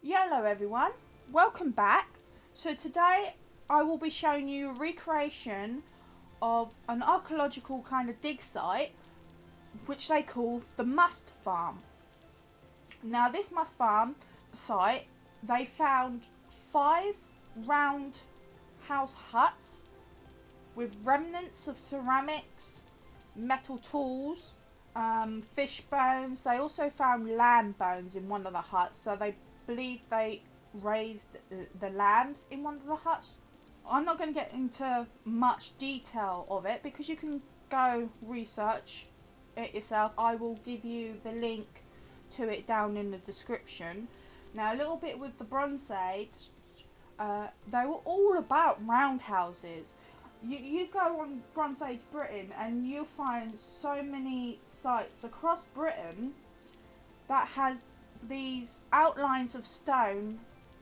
Hello everyone, welcome back. So today I will be showing you a recreation of an archaeological kind of dig site which they call the Must Farm. Now this Must Farm site, they found 5 round house huts with remnants of ceramics, metal tools, fish bones. They also found lamb bones in one of the huts, so they believe they raised the lambs in one of the huts. I'm not going to get into much detail of it because you can go research it yourself. I will give you the link to it down in the description. Now a little bit with the Bronze Age, they were all about roundhouses. You go on Bronze Age Britain and you'll find so many sites across Britain that has these outlines of stone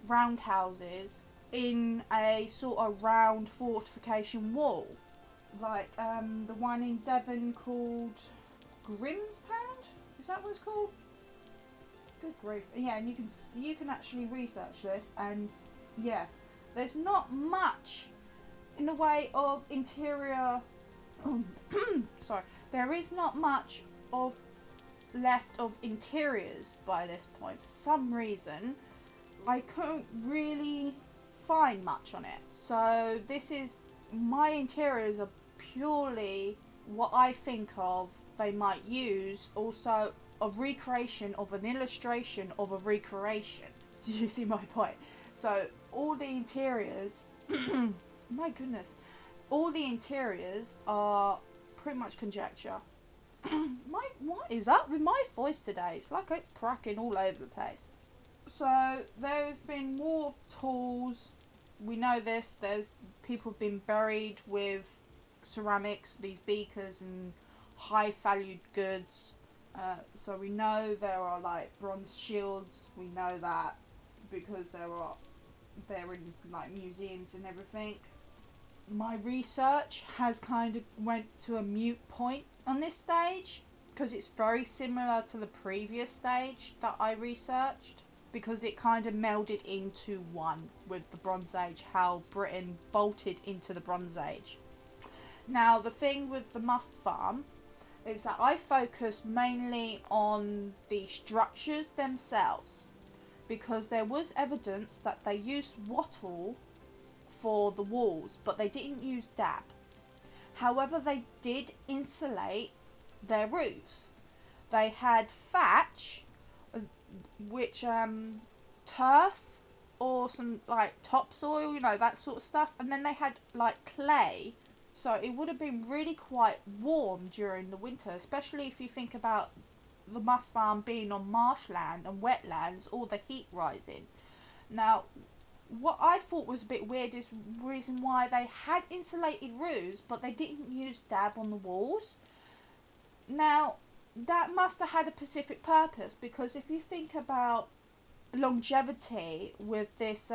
roundhouses in a sort of round fortification wall, like the one in Devon called Grimspound. Is that what it's called? Good grief! Yeah, and you can actually research this, and yeah, there's not much in the way of interior. Sorry, there is not much of left of interiors by this point. For some reason I couldn't really find much on it, so this is my interiors are purely what I think of they might use. Also a recreation of an illustration of a recreation. Do you see my point? So all the interiors my goodness, all the interiors are pretty much conjecture. What is up with my voice today? It's like it's cracking all over the place. So there's been more tools. We know this. There's people have been buried with ceramics, these beakers and high valued goods. So we know there are like bronze shields. We know that because they're in like museums and everything. My research has kind of went to a mute point on this stage because it's very similar to the previous stage that I researched, because it kind of melded into one with the Bronze Age, how Britain bolted into the Bronze Age. Now the thing with the Must Farm is that I focused mainly on the structures themselves, because there was evidence that they used wattle for the walls, but they didn't use dab. However, they did insulate their roofs. They had thatch, which turf or some like topsoil, you know, that sort of stuff, and then they had like clay, so it would have been really quite warm during the winter, especially if you think about the Must Farm being on marshland and wetlands, all the heat rising. Now what I thought was a bit weird is the reason why they had insulated roofs but they didn't use dab on the walls. Now that must have had a specific purpose, because if you think about longevity with this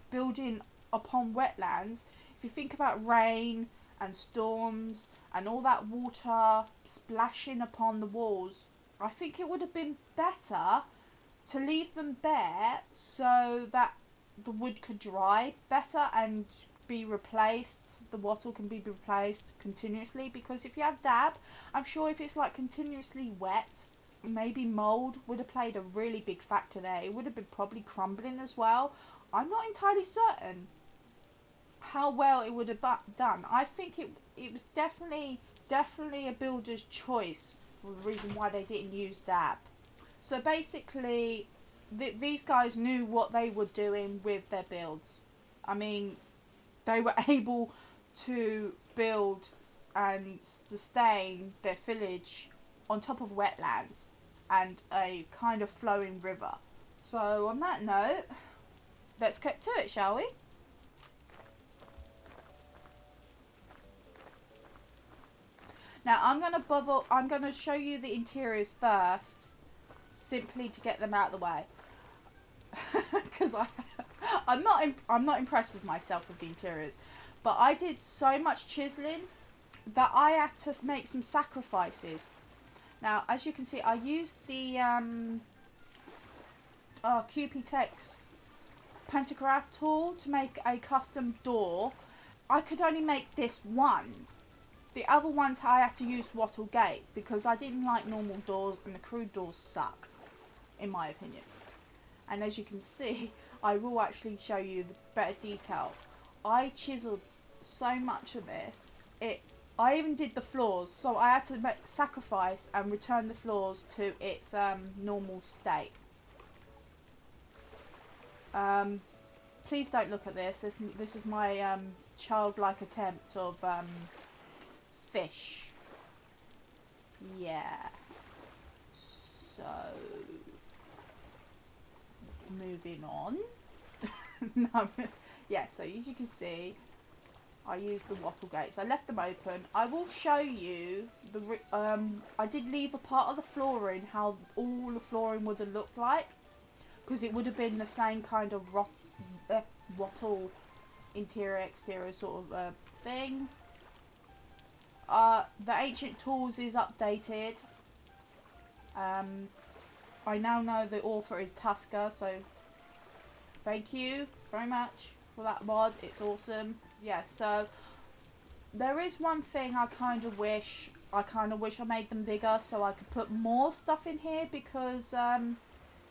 building upon wetlands, if you think about rain and storms and all that water splashing upon the walls, I think it would have been better to leave them bare so that the wood could dry better and be replaced. The wattle can be replaced continuously, because if you have dab, I'm sure if it's like continuously wet, maybe mold would have played a really big factor there. It would have been probably crumbling as well. I'm not entirely certain how well it would have done. I think it was definitely a builder's choice for the reason why they didn't use dab. So basically these guys knew what they were doing with their builds. I mean, they were able to build and sustain their village on top of wetlands and a kind of flowing river. So on that note, let's get to it, shall we? Now I'm going to show you the interiors first, simply to get them out of the way. Because I'm not impressed with myself with the interiors, but I did so much chiseling that I had to make some sacrifices. Now, as you can see, I used the QPTech's pantograph tool to make a custom door. I could only make this one. The other ones I had to use wattle gate because I didn't like normal doors, and the crude doors suck, in my opinion. And as you can see, I will actually show you the better detail. I chiseled so much of this. I even did the floors, so I had to sacrifice and return the floors to its normal state. Please don't look at this. This is my childlike attempt of fish. Yeah. So, moving on. No, yeah, so as you can see, I used the wattle gates. I left them open. I will show you I did leave a part of the flooring, how all the flooring would have looked like, because it would have been the same kind of wattle interior exterior sort of thing. The ancient tools is updated. I now know the author is Tusker, so thank you very much for that mod. It's awesome. Yeah, so there is one thing I kind of wish I made them bigger so I could put more stuff in here, because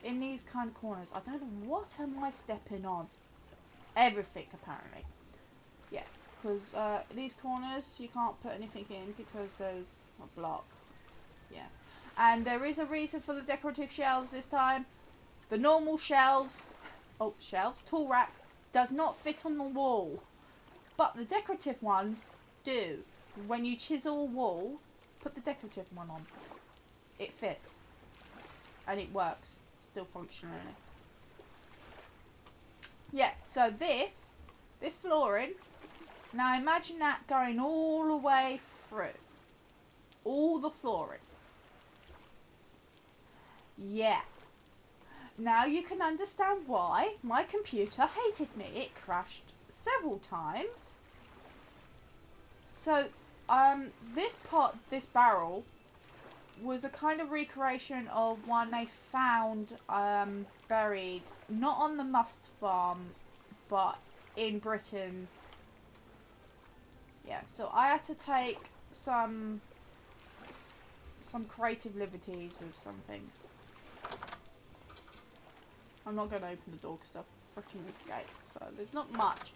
in these kind of corners, I don't know, what am I stepping on? Everything apparently. Yeah, because these corners you can't put anything in because there's a block. Yeah, and there is a reason for the decorative shelves this time. The normal shelves, tool rack, does not fit on the wall, but the decorative ones do. When you chisel a wall, put the decorative one on. It fits and it works, still functionally. Yeah, so this flooring, now imagine that going all the way through. All the flooring. Yeah. Now you can understand why my computer hated me. It crashed several times. So, this barrel was a kind of recreation of one they found buried, not on the Must Farm, but in Britain. Yeah, so I had to take some creative liberties with some things. I'm not going to open the door because I've freaking escaped, so there's not much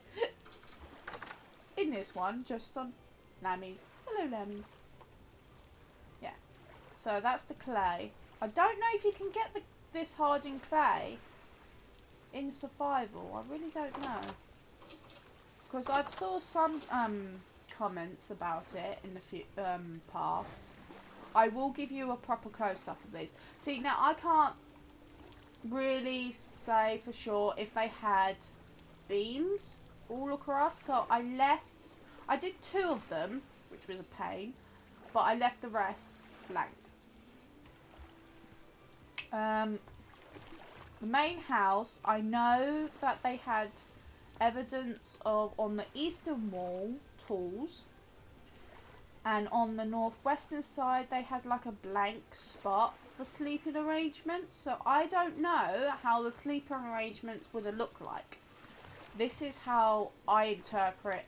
in this one, just some lammies. Hello, lammies. Yeah, so that's the clay. I don't know if you can get this hardened clay in survival. I really don't know, because I've saw some comments about it in the past. I will give you a proper close-up of these. See, now I can't really say for sure if they had beams all across, so I did 2 of them, which was a pain, but I left the rest blank. The main house, I know that they had evidence of, on the eastern wall, tools, and on the northwestern side they had like a blank spot for sleeping arrangements. So I don't know how the sleeping arrangements would have looked like. This is how I interpret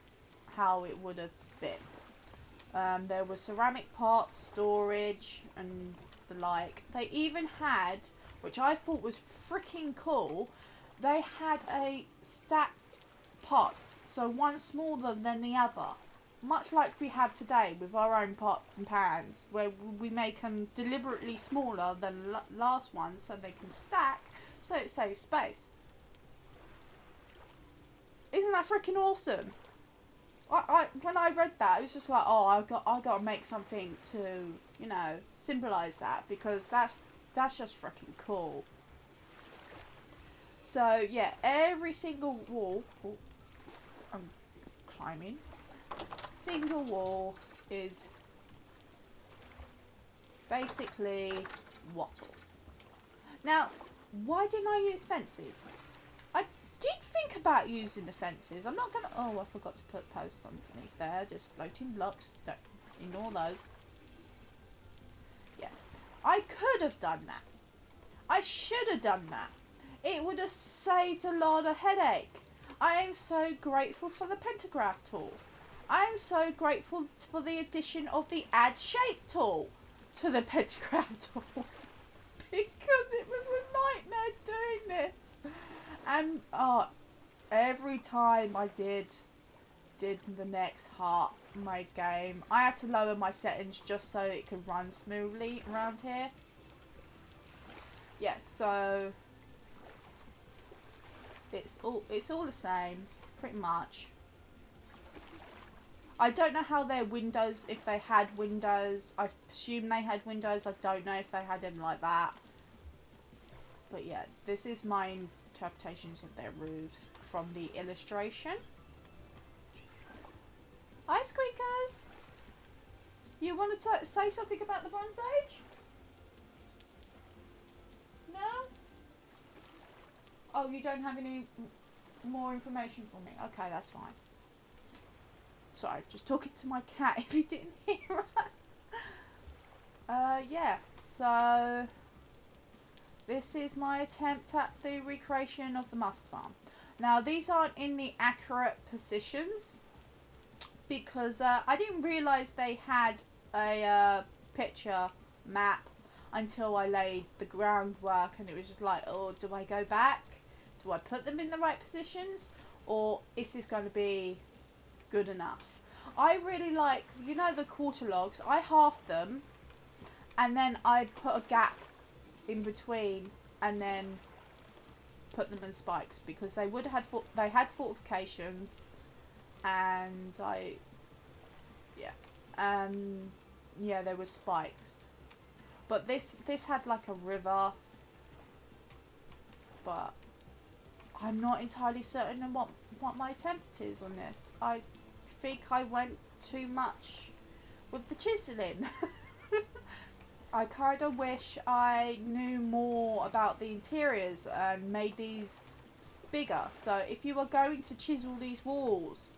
how it would have been. There were ceramic pots, storage, and the like. They even had, which I thought was freaking cool, they had a stacked pots, so one smaller than the other. Much like we have today with our own pots and pans, where we make them deliberately smaller than last ones so they can stack, so it saves space. Isn't that freaking awesome? When I read that, it was just like, oh, I got to make something to, you know, symbolise that, because that's just freaking cool. So yeah, every single wall, I'm climbing. Single wall is basically wattle. Now, why didn't I use fences? I did think about using the fences. I'm not gonna. Oh, I forgot to put posts underneath there. Just floating blocks. Don't ignore those. Yeah, I could have done that. I should have done that. It would have saved a lot of headache. I am so grateful for the pentagraph tool. I am so grateful for the addition of the add shape tool to the pentagraph tool. Because it was a nightmare doing this. And every time I did the next heart mode game, I had to lower my settings just so it could run smoothly around here. Yeah, so it's all the same, pretty much. I don't know how their windows, if they had windows. I presume they had windows. I don't know if they had them like that. But yeah, this is my interpretations of their roofs from the illustration. Hi, Squeakers! You want to say something about the Bronze Age? No? Oh, you don't have any more information for me? Okay, that's fine. Sorry, just talking to my cat if you didn't hear that. Yeah, so this is my attempt at the recreation of the must farm. Now, these aren't in the accurate positions because I didn't realise they had a picture map until I laid the groundwork, and it was just like, oh, do I go back? Do I put them in the right positions? Or is this going to be good enough? I really like, you know, the quarter logs. I halved them and then I put a gap in between and then put them in spikes because they would have they had fortifications, and yeah, they were spikes. But this had like a river, but I'm not entirely certain on what my attempt is on this. I think I went too much with the chiseling. I kind of wish I knew more about the interiors and made these bigger. So if you are going to chisel these walls,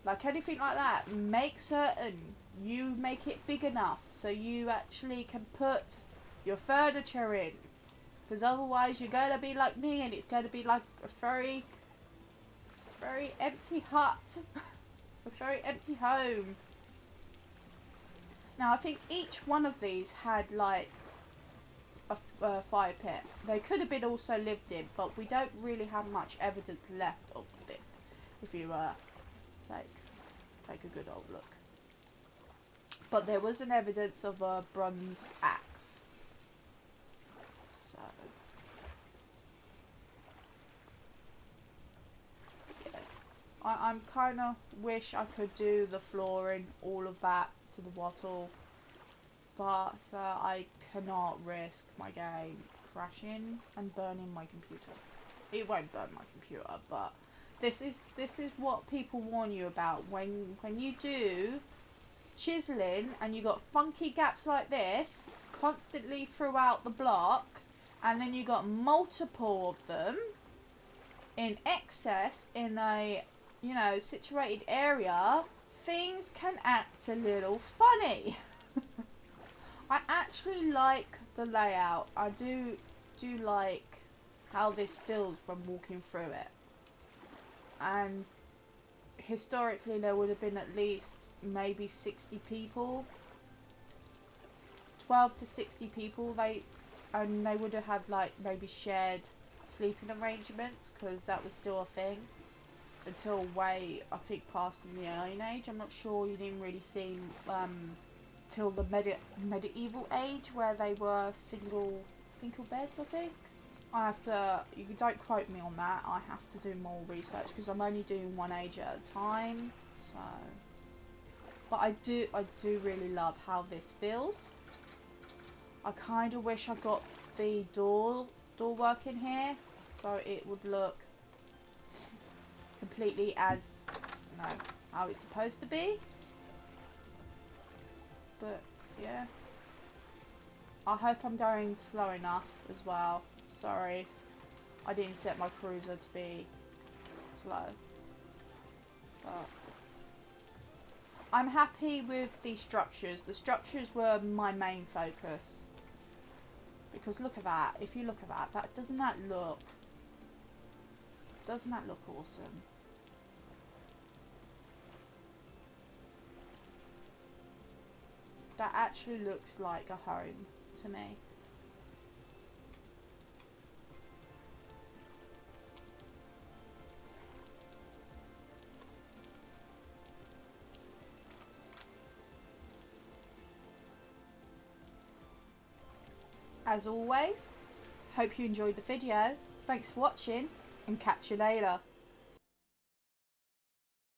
like anything like that, make certain you make it big enough so you actually can put your furniture in. Because otherwise you're going to be like me and it's going to be like a very, very empty hut. A very empty home. Now I think each one of these had like a fire pit. They could have been also lived in, but we don't really have much evidence left of it. If you take a good old look. But there was an evidence of a bronze axe. So yeah, I'm kind of wish I could do the flooring, all of that to the wattle, but I cannot risk my game crashing and burning my computer. It won't burn my computer, but this is what people warn you about when you do chiseling and you got funky gaps like this constantly throughout the block, and then you got multiple of them in excess in a, you know, situated area. Things can act a little funny. I actually like the layout. I do like how this feels when walking through it. And historically there would have been at least maybe 60 people. 12 to 60 people. They would have had like maybe shared sleeping arrangements, because that was still a thing. Until way, I think, past in the Iron Age. I'm not sure, you didn't really see till the medieval age where they were single beds, I think. I have to, you don't quote me on that, I have to do more research because I'm only doing one age at a time. So, but I do really love how this feels. I kind of wish I got the door work in here so it would look completely as, you know, how it's supposed to be. But yeah, I hope I'm going slow enough as well. Sorry, I didn't set my cruiser to be slow, but I'm happy with the structures. The structures were my main focus, because look at that. If you look at that, doesn't that look Doesn't that look awesome? That actually looks like a home to me. As always, hope you enjoyed the video. Thanks for watching and catch you later.